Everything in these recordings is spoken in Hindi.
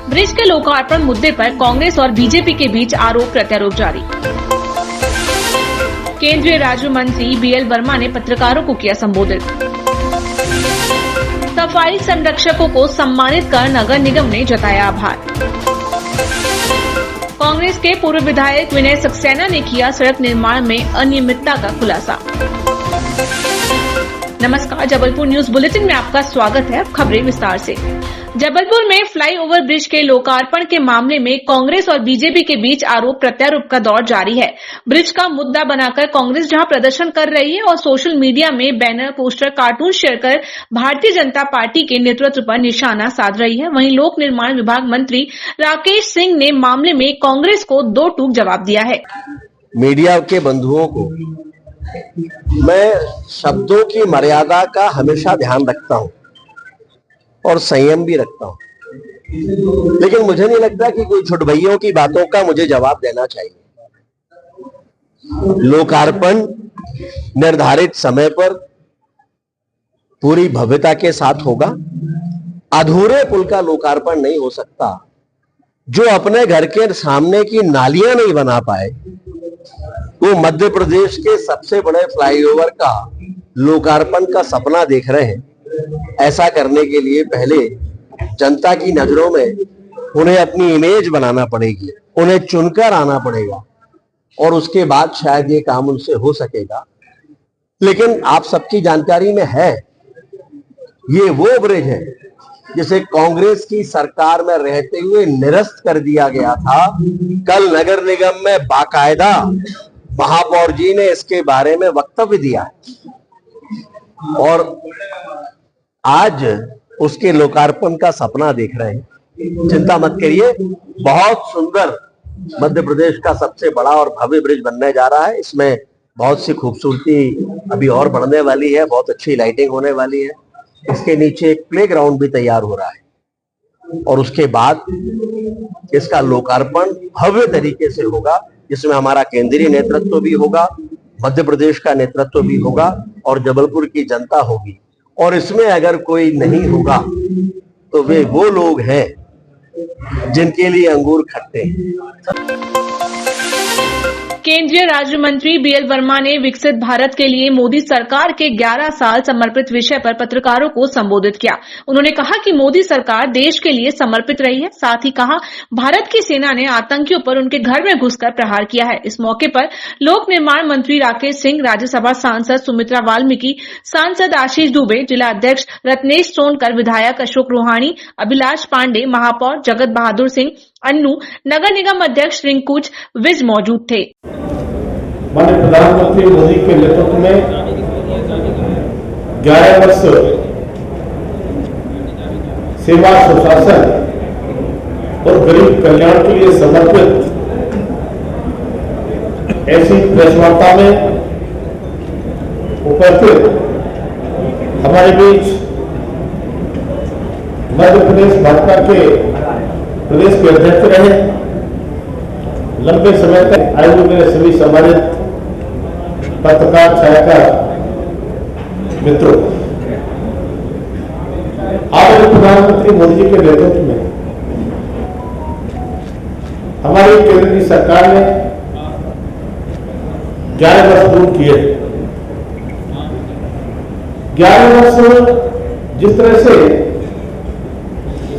ब्रिज के लोकार्पण मुद्दे पर कांग्रेस और बीजेपी के बीच आरोप प्रत्यारोप जारी। केंद्रीय राज्य मंत्री बीएल वर्मा ने पत्रकारों को किया संबोधित। सफाई संरक्षकों को सम्मानित कर नगर निगम ने जताया आभार। कांग्रेस के पूर्व विधायक विनय सक्सेना ने किया सड़क निर्माण में अनियमितता का खुलासा। नमस्कार, जबलपुर न्यूज बुलेटिन में आपका स्वागत है। अब खबरें विस्तार से। जबलपुर में फ्लाईओवर ब्रिज के लोकार्पण के मामले में कांग्रेस और बीजेपी के बीच आरोप प्रत्यारोप का दौर जारी है। ब्रिज का मुद्दा बनाकर कांग्रेस जहां प्रदर्शन कर रही है और सोशल मीडिया में बैनर, पोस्टर, कार्टून शेयर कर भारतीय जनता पार्टी के नेतृत्व पर निशाना साध रही है, वहीं लोक निर्माण विभाग मंत्री राकेश सिंह ने मामले में कांग्रेस को दो टूक जवाब दिया है। मीडिया के बंधुओं को मैं शब्दों की मर्यादा का हमेशा ध्यान रखता हूं और संयम भी रखता हूं, लेकिन मुझे नहीं लगता कि कोई छुटभइयों की बातों का मुझे जवाब देना चाहिए। लोकार्पण निर्धारित समय पर पूरी भव्यता के साथ होगा। अधूरे पुल का लोकार्पण नहीं हो सकता। जो अपने घर के सामने की नालियां नहीं बना पाए, वो मध्य प्रदेश के सबसे बड़े फ्लाईओवर का लोकार्पण का सपना देख रहे हैं। ऐसा करने के लिए पहले जनता की नजरों में उन्हें अपनी इमेज बनाना पड़ेगी, उन्हें चुनकर आना पड़ेगा और उसके बाद शायद ये काम उनसे हो सकेगा। लेकिन आप सबकी जानकारी में है, ये वो ब्रिज है जिसे कांग्रेस की सरकार में रहते हुए निरस्त कर दिया गया था। कल नगर निगम में बाकायदा महापौर जी ने इसके बारे में वक्तव्य दिया है और आज उसके लोकार्पण का सपना देख रहे हैं। चिंता मत करिए, बहुत सुंदर मध्य प्रदेश का सबसे बड़ा और भव्य ब्रिज बनने जा रहा है। इसमें बहुत सी खूबसूरती अभी और बढ़ने वाली है, बहुत अच्छी लाइटिंग होने वाली है। इसके नीचे एक प्लेग्राउंड भी तैयार हो रहा है और उसके बाद इसका लोकार्पण भव्य तरीके से होगा, जिसमें हमारा केंद्रीय नेतृत्व भी होगा, मध्य प्रदेश का नेतृत्व भी होगा और जबलपुर की जनता होगी। और इसमें अगर कोई नहीं होगा तो वे वो लोग हैं जिनके लिए अंगूर खट्टे हैं। केंद्रीय राज्य मंत्री बीएल वर्मा ने विकसित भारत के लिए मोदी सरकार के 11 साल समर्पित विषय पर पत्रकारों को संबोधित किया। उन्होंने कहा कि मोदी सरकार देश के लिए समर्पित रही है। साथ ही कहा, भारत की सेना ने आतंकियों पर उनके घर में घुसकर प्रहार किया है। इस मौके पर लोक निर्माण मंत्री राकेश सिंह, राज्यसभा सांसद सुमित्रा वाल्मीकि, सांसद आशीष दुबे, जिला अध्यक्ष रत्नेश सोनकर, विधायक अशोक रोहाणी, अभिलाष पांडे, महापौर जगत बहादुर सिंह अन्नू, नगर निगम अध्यक्ष रिंकूच विज मौजूद थे। माननीय प्रधानमंत्री मोदी के नेतृत्व में 11 वर्ष सेवा, सुशासन और गरीब कल्याण के लिए समर्पित ऐसी प्रेस वार्ता में उपस्थित हमारे बीच मध्य प्रदेश भाजपा के प्रदेश के अध्यक्ष रहे, लंबे समय तक आए हुए मेरे सभी सम्मानित पत्रकार, छायाकार मित्रों, आदरणीय प्रधानमंत्री मोदी जी के नेतृत्व में हमारी केंद्र की सरकार ने 11 वर्ष पूर्ण किए। 11 वर्ष जिस तरह से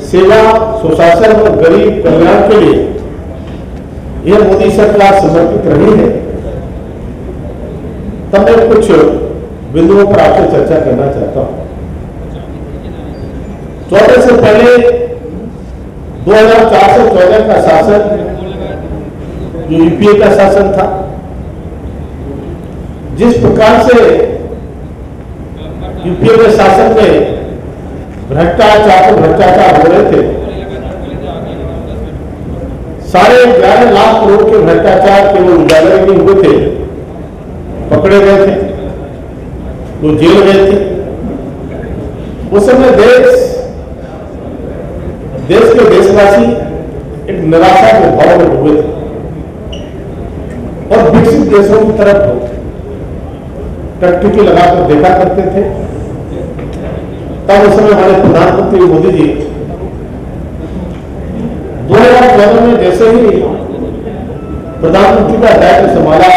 सेवा, सुशासन और गरीब कल्याण के लिए यह मोदी सरकार समर्पित रही है, तब मैं कुछ बिंदुओं पर आपसे चर्चा करना चाहता हूं। 14 से पहले 2004 से 14 का शासन जो यूपीए का शासन था, जिस प्रकार से यूपीए के शासन में भ्रष्टाचार हो रहे थे, 11.5 लाख करोड़ के भ्रष्टाचार केवल उजागर नहीं हुए थे, पकड़े गए थे, तो जेल गए थे। उस समय देश के देशवासी एक निराशा के भाव में डूबे थे और विकसित देशों की तरफ टकटकी लगाकर देखा करते थे। तब उस समय हमारे प्रधानमंत्री मोदी जी जैसे ही प्रधानमंत्री का दायित्व संभाला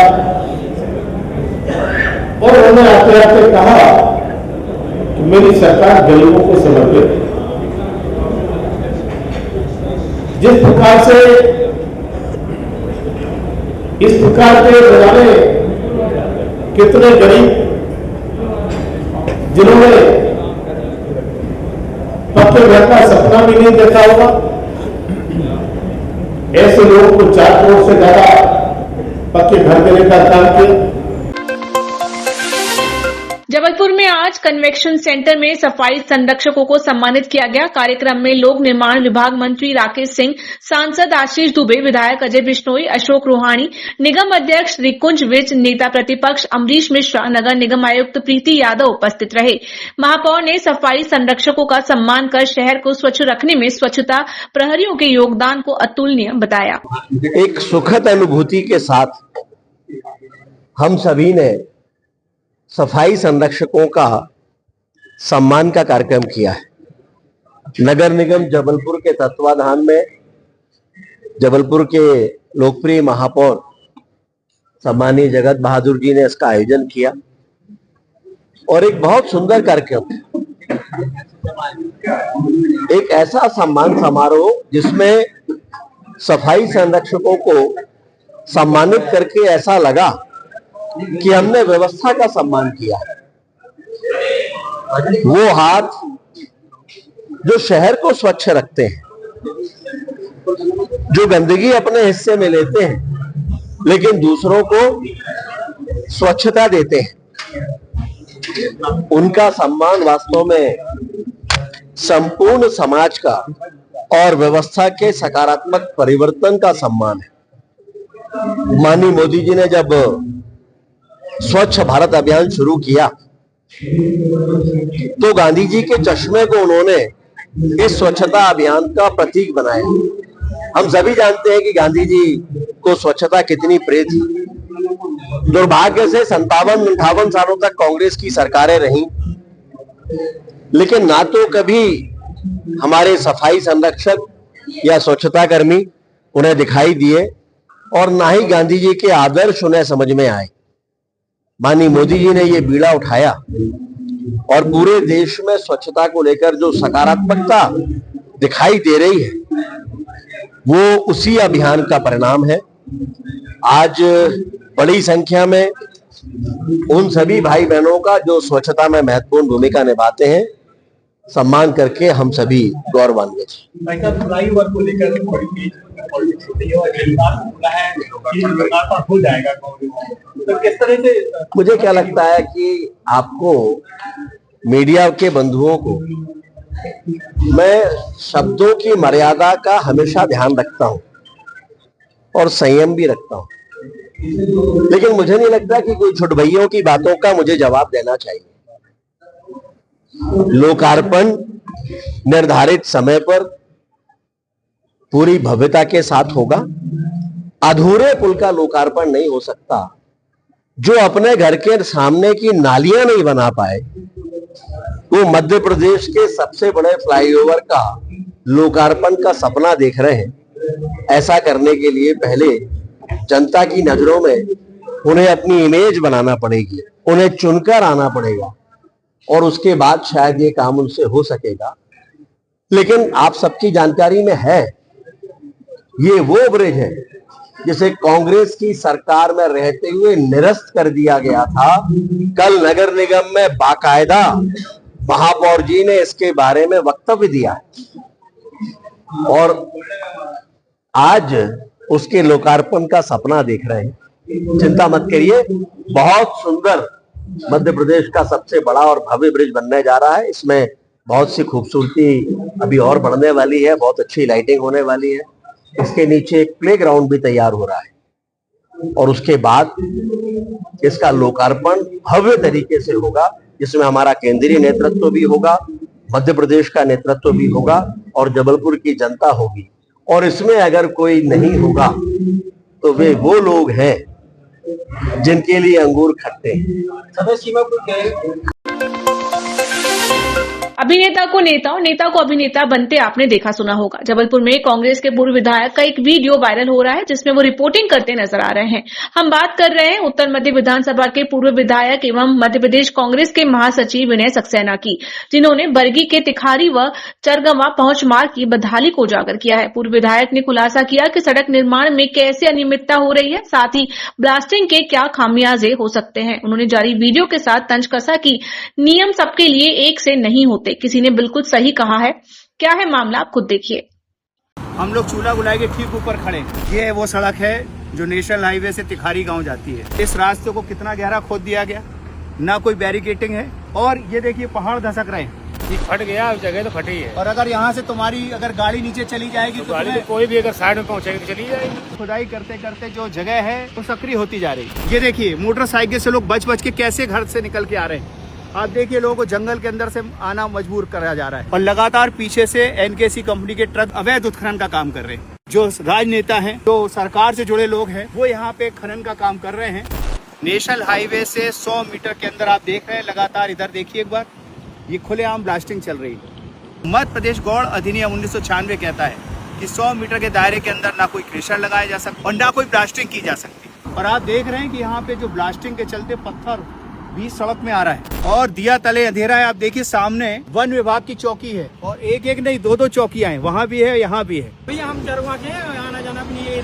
और उन्होंने आते आते कहा कि मेरी सरकार गरीबों को समर्पित है। जिस प्रकार से इस प्रकार के नजारे कितने गरीब जिन्होंने पक्के घर का सपना भी नहीं देखा होगा, ऐसे लोगों को 4 करोड़ से ज्यादा पक्के घर देने का काम किया। जबलपुर में आज कन्वेंशन सेंटर में सफाई संरक्षकों को सम्मानित किया गया। कार्यक्रम में लोक निर्माण विभाग मंत्री राकेश सिंह, सांसद आशीष दुबे, विधायक अजय बिश्नोई, अशोक रोहाणी, निगम अध्यक्ष रिकुंज विज, नेता प्रतिपक्ष अमरीश मिश्रा, नगर निगम आयुक्त प्रीति यादव उपस्थित रहे। महापौर ने सफाई संरक्षकों का सम्मान कर शहर को स्वच्छ रखने में स्वच्छता प्रहरियों के योगदान को अतुलनीय बताया। एक सुखद अनुभूति के साथ हम सभी ने सफाई संरक्षकों का सम्मान का कार्यक्रम किया है। नगर निगम जबलपुर के तत्वाधान में जबलपुर के लोकप्रिय महापौर सम्मानीय जगत बहादुर जी ने इसका आयोजन किया और एक बहुत सुंदर कार्यक्रम, एक ऐसा सम्मान समारोह जिसमें सफाई संरक्षकों को सम्मानित करके ऐसा लगा कि हमने व्यवस्था का सम्मान किया। वो हाथ जो शहर को स्वच्छ रखते हैं, जो गंदगी अपने हिस्से में लेते हैं लेकिन दूसरों को स्वच्छता देते हैं, उनका सम्मान वास्तव में संपूर्ण समाज का और व्यवस्था के सकारात्मक परिवर्तन का सम्मान है। माननीय मोदी जी ने जब स्वच्छ भारत अभियान शुरू किया तो गांधी जी के चश्मे को उन्होंने इस स्वच्छता अभियान का प्रतीक बनाया। हम सभी जानते हैं कि गांधी जी को स्वच्छता कितनी प्रिय थी। दुर्भाग्य से 57-58 सालों तक कांग्रेस की सरकारें रहीं, लेकिन ना तो कभी हमारे सफाई संरक्षक या स्वच्छता कर्मी उन्हें दिखाई दिए और ना ही गांधी जी के आदर्श उन्हें समझ में आए। माननीय मोदी जी ने ये बीड़ा उठाया और पूरे देश में स्वच्छता को लेकर जो सकारात्मकता दिखाई दे रही है वो उसी अभियान का परिणाम है। आज बड़ी संख्या में उन सभी भाई बहनों का जो स्वच्छता में महत्वपूर्ण भूमिका निभाते हैं सम्मान करके हम सभी गौरवान्वित हैं। मुझे क्या लगता है कि आपको मीडिया के बंधुओं को मैं शब्दों की मर्यादा का हमेशा ध्यान रखता हूं और संयम भी रखता हूं, लेकिन मुझे नहीं लगता कि कोई छुटभइयों की बातों का मुझे जवाब देना चाहिए। लोकार्पण निर्धारित समय पर पूरी भव्यता के साथ होगा। अधूरे पुल का लोकार्पण नहीं हो सकता। जो अपने घर के सामने की नालियां नहीं बना पाए वो मध्य प्रदेश के सबसे बड़े फ्लाईओवर का लोकार्पण का सपना देख रहे हैं। ऐसा करने के लिए पहले जनता की नजरों में उन्हें अपनी इमेज बनाना पड़ेगी, उन्हें चुनकर आना पड़ेगा और उसके बाद शायद ये काम उनसे हो सकेगा। लेकिन आप सबकी जानकारी में है ये वो ब्रिज है जिसे कांग्रेस की सरकार में रहते हुए निरस्त कर दिया गया था। कल नगर निगम में बाकायदा महापौर जी ने इसके बारे में वक्तव्य दिया है और आज उसके लोकार्पण का सपना देख रहे हैं। चिंता मत करिए, बहुत सुंदर मध्य प्रदेश का सबसे बड़ा और भव्य ब्रिज बनने जा रहा है। इसमें बहुत सी खूबसूरती अभी और बढ़ने वाली है, बहुत अच्छी लाइटिंग होने वाली है। इसके नीचे एक प्लेग्राउंड भी तैयार हो रहा है और उसके बाद इसका लोकार्पण भव्य तरीके से होगा, जिसमें हमारा केंद्रीय नेतृत्व भी होगा, मध्य प्रदेश का नेतृत्व भी होगा और जबलपुर की जनता होगी। और इसमें अगर कोई नहीं होगा तो वे वो लोग हैं जिनके लिए अंगूर खट्टे हैं। अब अभिनेता को नेता और नेता को अभिनेता बनते आपने देखा सुना होगा। जबलपुर में कांग्रेस के पूर्व विधायक का एक वीडियो वायरल हो रहा है जिसमें वो रिपोर्टिंग करते नजर आ रहे हैं। हम बात कर रहे हैं उत्तर मध्य विधानसभा के पूर्व विधायक एवं मध्य प्रदेश कांग्रेस के महासचिव विनय सक्सेना की, जिन्होंने बरगी के तिखारी व चरगवा पहुंच मार्ग की बदहाली को उजागर किया है। पूर्व विधायक ने खुलासा किया कि सड़क निर्माण में कैसे अनियमितता हो रही है, साथ ही ब्लास्टिंग के क्या खामियाजे हो सकते हैं। उन्होंने जारी वीडियो के साथ तंज कसा कि नियम सबके लिए एक से नहीं होते। किसी ने बिल्कुल सही कहा है। क्या है मामला, आप खुद देखिए। हम लोग चूल्हा गुलाई के ठीक ऊपर खड़े हैं। ये वो सड़क है जो नेशनल हाईवे से तिखारी गांव जाती है। इस रास्ते को कितना गहरा खोद दिया गया, ना कोई बैरिकेटिंग है, और ये देखिए पहाड़ धसक रहे हैं। ये फट गया, उस जगह तो फटी है। और अगर यहाँ से तुम्हारी अगर गाड़ी नीचे चली जाएगी तो गाड़ी कोई भी अगर साइड में पहुंचेगी तो चली जाएगी। खुदाई करते करते जो जगह है वो सक्रिय होती जा रही है। ये देखिए मोटरसाइकिल से लोग बच बच के कैसे घर से निकल के आ रहे हैं। आप देखिए लोगों को जंगल के अंदर से आना मजबूर करा जा रहा है, और लगातार पीछे से एनकेसी कंपनी के ट्रक अवैध उत्खनन का काम कर रहे हैं। जो राजनेता हैं, जो सरकार से जुड़े लोग हैं, वो यहाँ पे खनन का काम कर रहे हैं। नेशनल हाईवे से 100 मीटर के अंदर आप देख रहे हैं लगातार, इधर देखिए एक बार, ये खुलेआम ब्लास्टिंग चल रही है। मध्य प्रदेश गौड़ अधिनियम 1996 कहता है कि 100 मीटर के दायरे के अंदर ना कोई क्रेशर लगाया जा सकता और ना कोई ब्लास्टिंग की जा सकती। और आप देख रहे हैं कि यहाँ पे जो ब्लास्टिंग के चलते पत्थर बीच सड़क में आ रहा है, और दिया तले अंधेरा है। आप देखिए सामने वन विभाग की चौकी है, और एक एक नहीं 2-2 चौकियां हैं, वहाँ भी है, यहाँ भी है। भैया हम चरवा के आना जाना भी नहीं है।